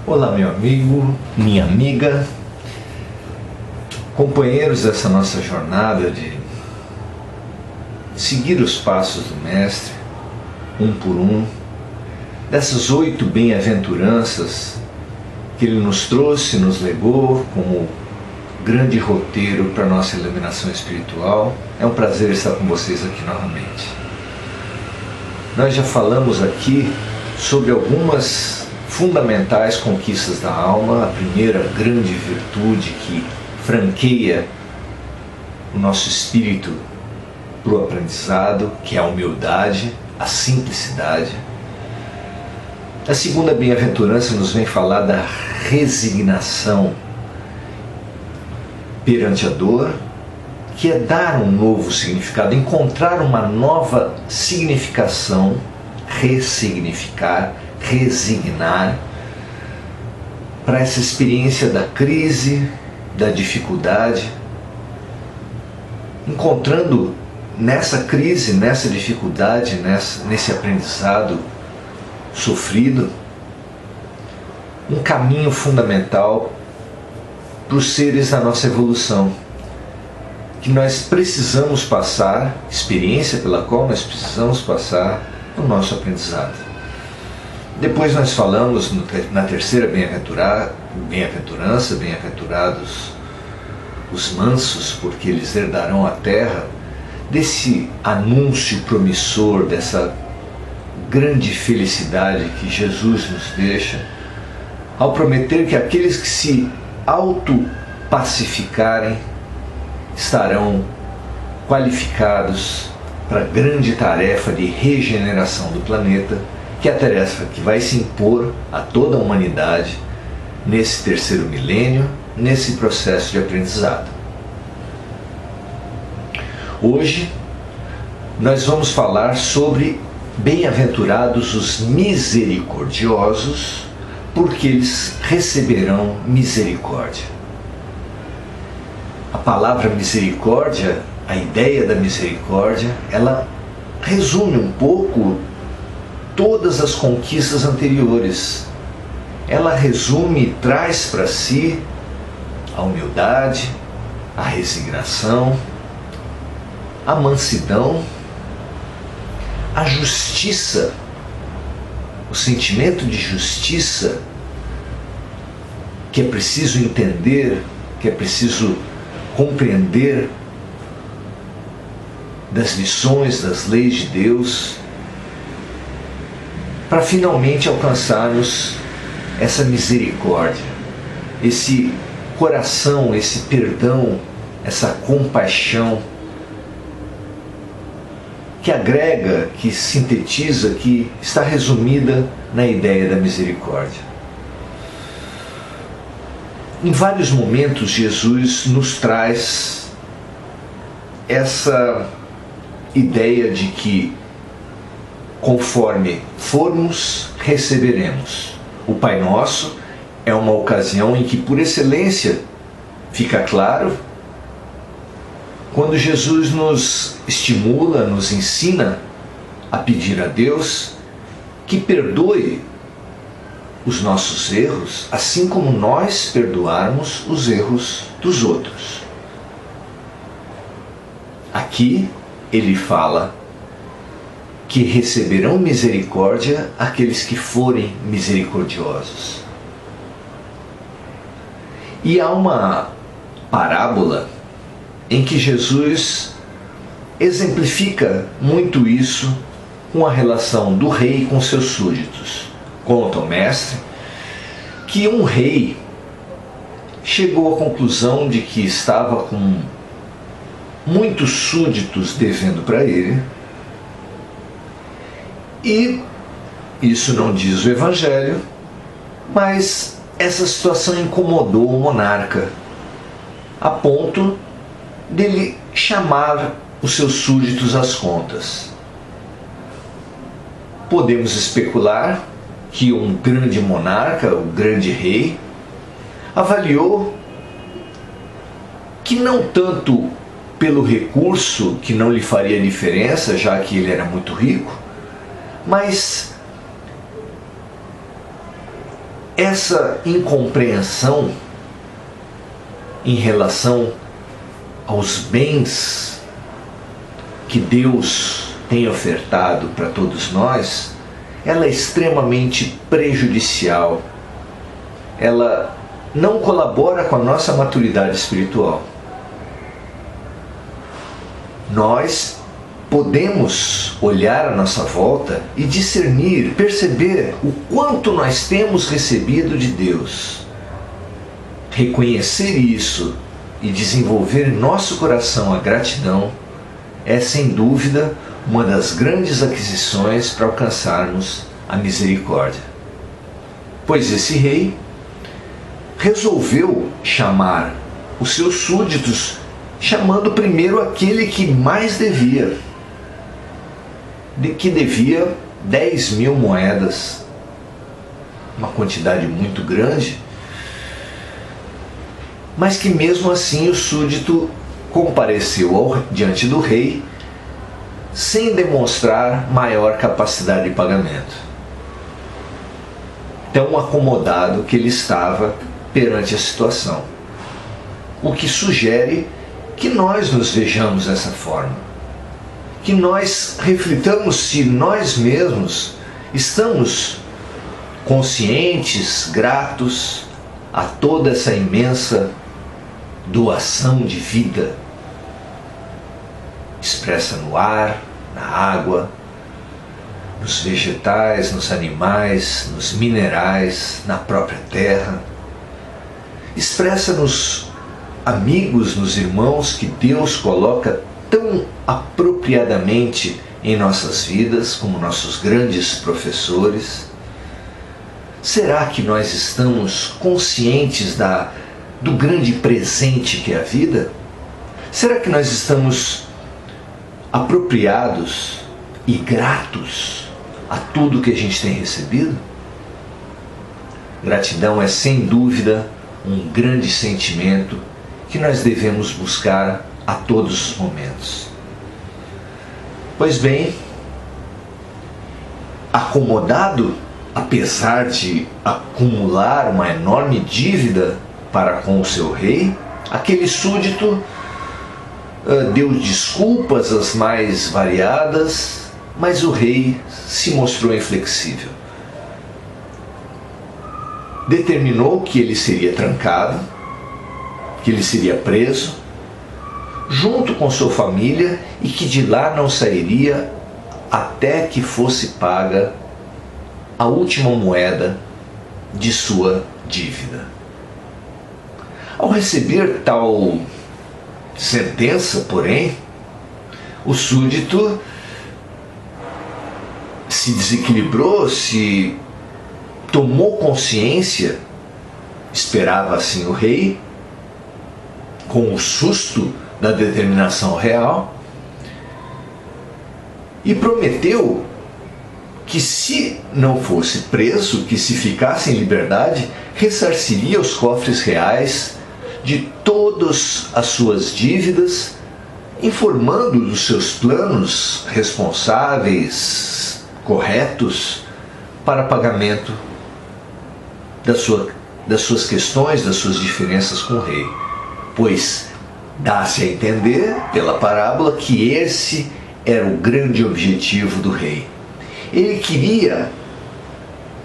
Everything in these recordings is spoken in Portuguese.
Olá, meu amigo, minha amiga, companheiros dessa nossa jornada de seguir os passos do Mestre, um por um, dessas 8 bem-aventuranças que Ele nos trouxe, nos legou como grande roteiro para a nossa iluminação espiritual. É um prazer estar com vocês aqui novamente. Nós já falamos aqui sobre algumas fundamentais conquistas da alma. A primeira grande virtude que franqueia o nosso espírito para o aprendizado, que é a humildade, a simplicidade. A segunda bem-aventurança nos vem falar da resignação perante a dor, que é dar um novo significado, encontrar uma nova significação, ressignificar, resignar para essa experiência da crise, da dificuldade, encontrando nessa crise, nessa dificuldade, nesse aprendizado sofrido, um caminho fundamental para os seres da nossa evolução, que nós precisamos passar, experiência pela qual nós precisamos passar no nosso aprendizado. Depois nós falamos na terceira bem-aventurança, bem-aventurados os mansos, porque eles herdarão a terra, desse anúncio promissor, dessa grande felicidade que Jesus nos deixa, ao prometer que aqueles que se auto-pacificarem estarão qualificados para a grande tarefa de regeneração do planeta, que é a tarefa que vai se impor a toda a humanidade nesse terceiro milênio, nesse processo de aprendizado. Hoje nós vamos falar sobre bem-aventurados os misericordiosos, porque eles receberão misericórdia. A palavra misericórdia, a ideia da misericórdia, ela resume um pouco todas as conquistas anteriores. Ela resume e traz para si a humildade, a resignação, a mansidão, a justiça, o sentimento de justiça que é preciso entender, que é preciso compreender das lições, das leis de Deus, para finalmente alcançarmos essa misericórdia, esse coração, esse perdão, essa compaixão que agrega, que sintetiza, que está resumida na ideia da misericórdia. Em vários momentos Jesus nos traz essa ideia de que conforme formos, receberemos. O Pai Nosso é uma ocasião em que, por excelência, fica claro quando Jesus nos estimula, nos ensina a pedir a Deus que perdoe os nossos erros, assim como nós perdoarmos os erros dos outros. Aqui ele fala que receberão misericórdia aqueles que forem misericordiosos. E há uma parábola em que Jesus exemplifica muito isso com a relação do rei com seus súditos. Conta o mestre que um rei chegou à conclusão de que estava com muitos súditos devendo para ele, e isso não diz o Evangelho, mas essa situação incomodou o monarca, a ponto dele chamar os seus súditos às contas. Podemos especular que um grande monarca, o grande rei, avaliou que não tanto pelo recurso, que não lhe faria diferença, já que ele era muito rico, mas essa incompreensão em relação aos bens que Deus tem ofertado para todos nós, ela é extremamente prejudicial. Ela não colabora com a nossa maturidade espiritual. Nós podemos olhar à nossa volta e discernir, perceber o quanto nós temos recebido de Deus. Reconhecer isso e desenvolver em nosso coração a gratidão é, sem dúvida, uma das grandes aquisições para alcançarmos a misericórdia. Pois esse rei resolveu chamar os seus súditos, chamando primeiro aquele que mais devia, que devia 10.000 moedas, uma quantidade muito grande, mas que mesmo assim o súdito compareceu diante do rei sem demonstrar maior capacidade de pagamento. Tão acomodado que ele estava perante a situação. O que sugere que nós nos vejamos dessa forma. Que nós reflitamos se nós mesmos estamos conscientes, gratos a toda essa imensa doação de vida expressa no ar, na água, nos vegetais, nos animais, nos minerais, na própria terra. Expressa nos amigos, nos irmãos que Deus coloca tão apropriadamente em nossas vidas, como nossos grandes professores. Será que nós estamos conscientes do grande presente que é a vida? Será que nós estamos apropriados e gratos a tudo que a gente tem recebido? Gratidão é, sem dúvida, um grande sentimento que nós devemos buscar a todos os momentos. Pois bem, acomodado, apesar de acumular uma enorme dívida para com o seu rei, aquele súdito deu desculpas as mais variadas, mas o rei se mostrou inflexível. Determinou que ele seria trancado, que ele seria preso, junto com sua família, e que de lá não sairia até que fosse paga a última moeda de sua dívida. Ao receber tal sentença, porém, o súdito se desequilibrou, se tomou consciência, esperava assim o rei, com o susto da determinação real, e prometeu que, se não fosse preso, que se ficasse em liberdade, ressarciria os cofres reais de todas as suas dívidas, informando dos seus planos responsáveis, corretos, para pagamento das suas questões, das suas diferenças com o rei. Pois dá-se a entender, pela parábola, que esse era o grande objetivo do rei. Ele queria,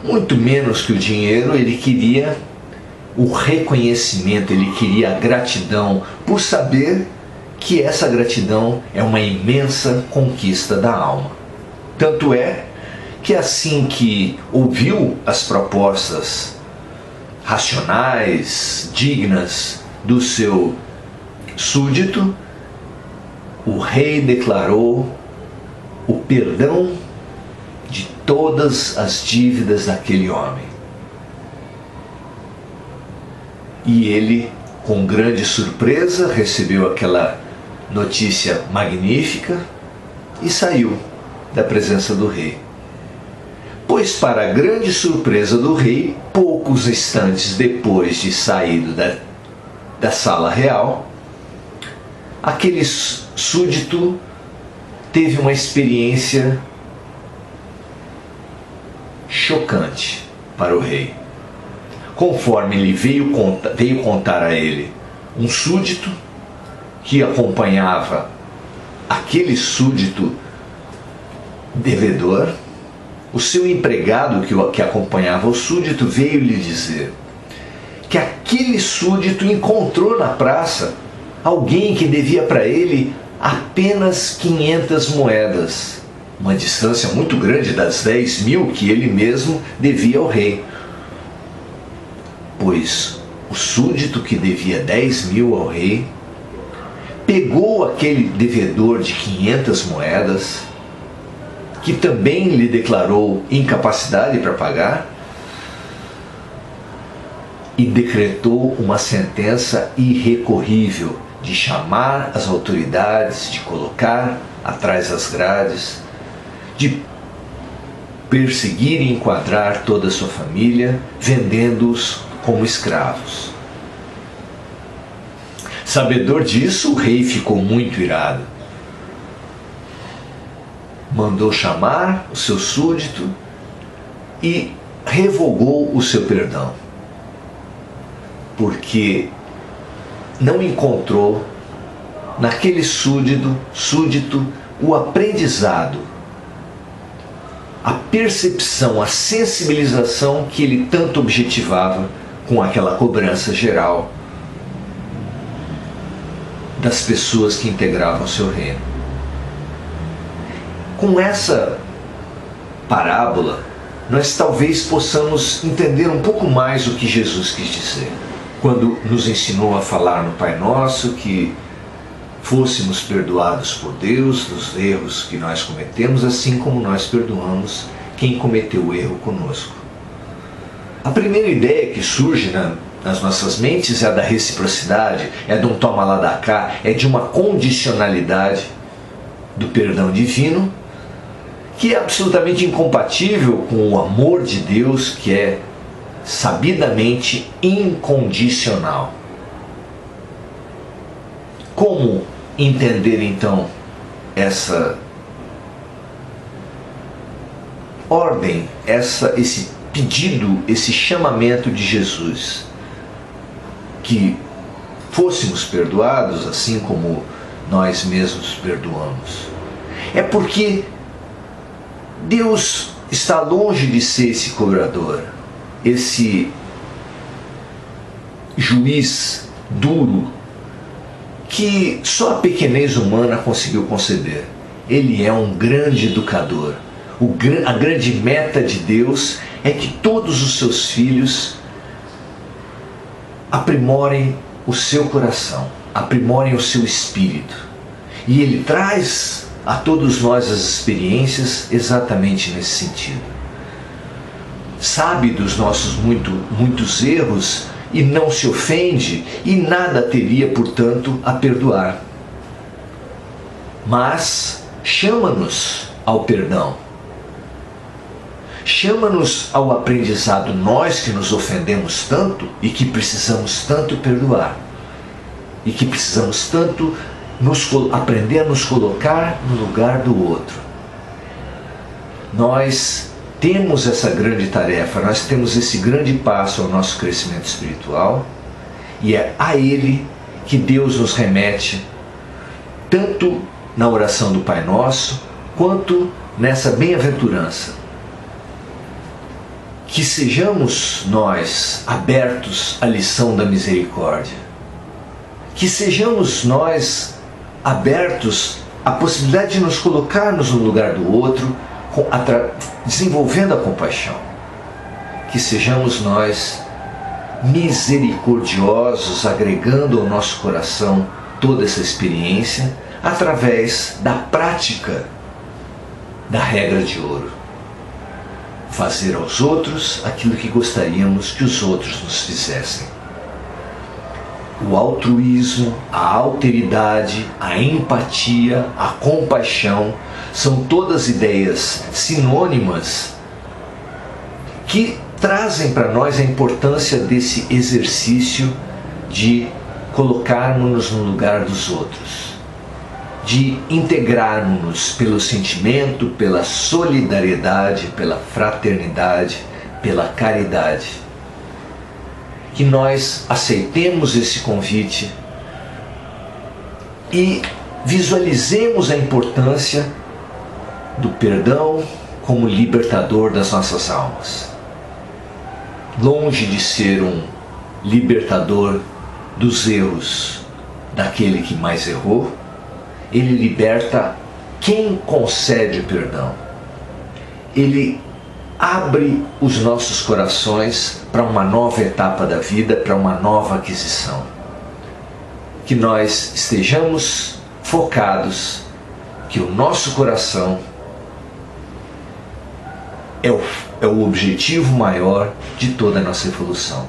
muito menos que o dinheiro, ele queria o reconhecimento, ele queria a gratidão, por saber que essa gratidão é uma imensa conquista da alma. Tanto é que, assim que ouviu as propostas racionais, dignas do seu súdito, o rei declarou o perdão de todas as dívidas daquele homem. E ele, com grande surpresa, recebeu aquela notícia magnífica e saiu da presença do rei. Pois, para a grande surpresa do rei, poucos instantes depois de sair da sala real, aquele súdito teve uma experiência chocante para o rei. conforme ele veio contar a ele um súdito que acompanhava aquele súdito devedor. O seu empregado que acompanhava o súdito veio lhe dizer que aquele súdito encontrou na praça alguém que devia para ele apenas 500 moedas, uma distância muito grande das 10.000 que ele mesmo devia ao rei. Pois o súdito que devia 10.000 ao rei pegou aquele devedor de 500 moedas, que também lhe declarou incapacidade para pagar, e decretou uma sentença irrecorrível de chamar as autoridades, de colocar atrás das grades, de perseguir e enquadrar toda a sua família, vendendo-os como escravos. Sabedor disso, o rei ficou muito irado. Mandou chamar o seu súdito e revogou o seu perdão, porque não encontrou naquele súdito o aprendizado, a percepção, a sensibilização que ele tanto objetivava com aquela cobrança geral das pessoas que integravam o seu reino. Com essa parábola, nós talvez possamos entender um pouco mais o que Jesus quis dizer, quando nos ensinou a falar no Pai Nosso que fôssemos perdoados por Deus dos erros que nós cometemos, assim como nós perdoamos quem cometeu o erro conosco. A primeira ideia que surge nas nossas mentes é a da reciprocidade, é de um toma lá da cá, é de uma condicionalidade do perdão divino, que é absolutamente incompatível com o amor de Deus, que é sabidamente incondicional. Como entender então essa ordem, esse pedido, esse chamamento de Jesus, que fôssemos perdoados assim como nós mesmos perdoamos? É porque Deus está longe de ser esse cobrador, esse juiz duro que só a pequenez humana conseguiu conceber. Ele é um grande educador. A grande meta de Deus é que todos os seus filhos aprimorem o seu coração, aprimorem o seu espírito. E Ele traz a todos nós as experiências exatamente nesse sentido. Sabe dos nossos muitos erros e não se ofende, e nada teria, portanto, a perdoar. Mas chama-nos ao perdão. Chama-nos ao aprendizado, nós que nos ofendemos tanto e que precisamos tanto perdoar. E que precisamos tanto aprender a nos colocar no lugar do outro. Nós temos essa grande tarefa, nós temos esse grande passo ao nosso crescimento espiritual, e é a Ele que Deus nos remete, tanto na oração do Pai Nosso, quanto nessa bem-aventurança. Que sejamos nós abertos à lição da misericórdia, que sejamos nós abertos à possibilidade de nos colocarmos no lugar do outro, desenvolvendo a compaixão. Que sejamos nós misericordiosos, agregando ao nosso coração toda essa experiência através da prática da regra de ouro. Fazer aos outros aquilo que gostaríamos que os outros nos fizessem. O altruísmo, a alteridade, a empatia, a compaixão são todas ideias sinônimas que trazem para nós a importância desse exercício de colocarmos-nos no lugar dos outros, de integrarmos-nos pelo sentimento, pela solidariedade, pela fraternidade, pela caridade. que nós aceitemos esse convite e visualizemos a importância do perdão como libertador das nossas almas. Longe de ser um libertador dos erros daquele que mais errou, ele liberta quem concede o perdão. Ele abre os nossos corações para uma nova etapa da vida, para uma nova aquisição. Que nós estejamos focados, que o nosso coração é o objetivo maior de toda a nossa evolução.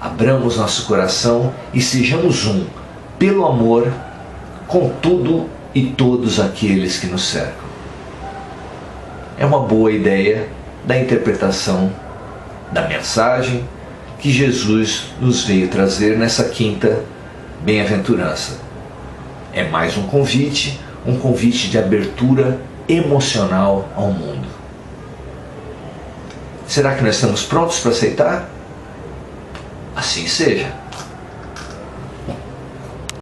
Abramos nosso coração e sejamos um, pelo amor, com tudo e todos aqueles que nos cercam. É uma boa ideia da interpretação da mensagem que Jesus nos veio trazer nessa quinta bem-aventurança. É mais um convite de abertura emocional ao mundo. Será que nós estamos prontos para aceitar? Assim seja.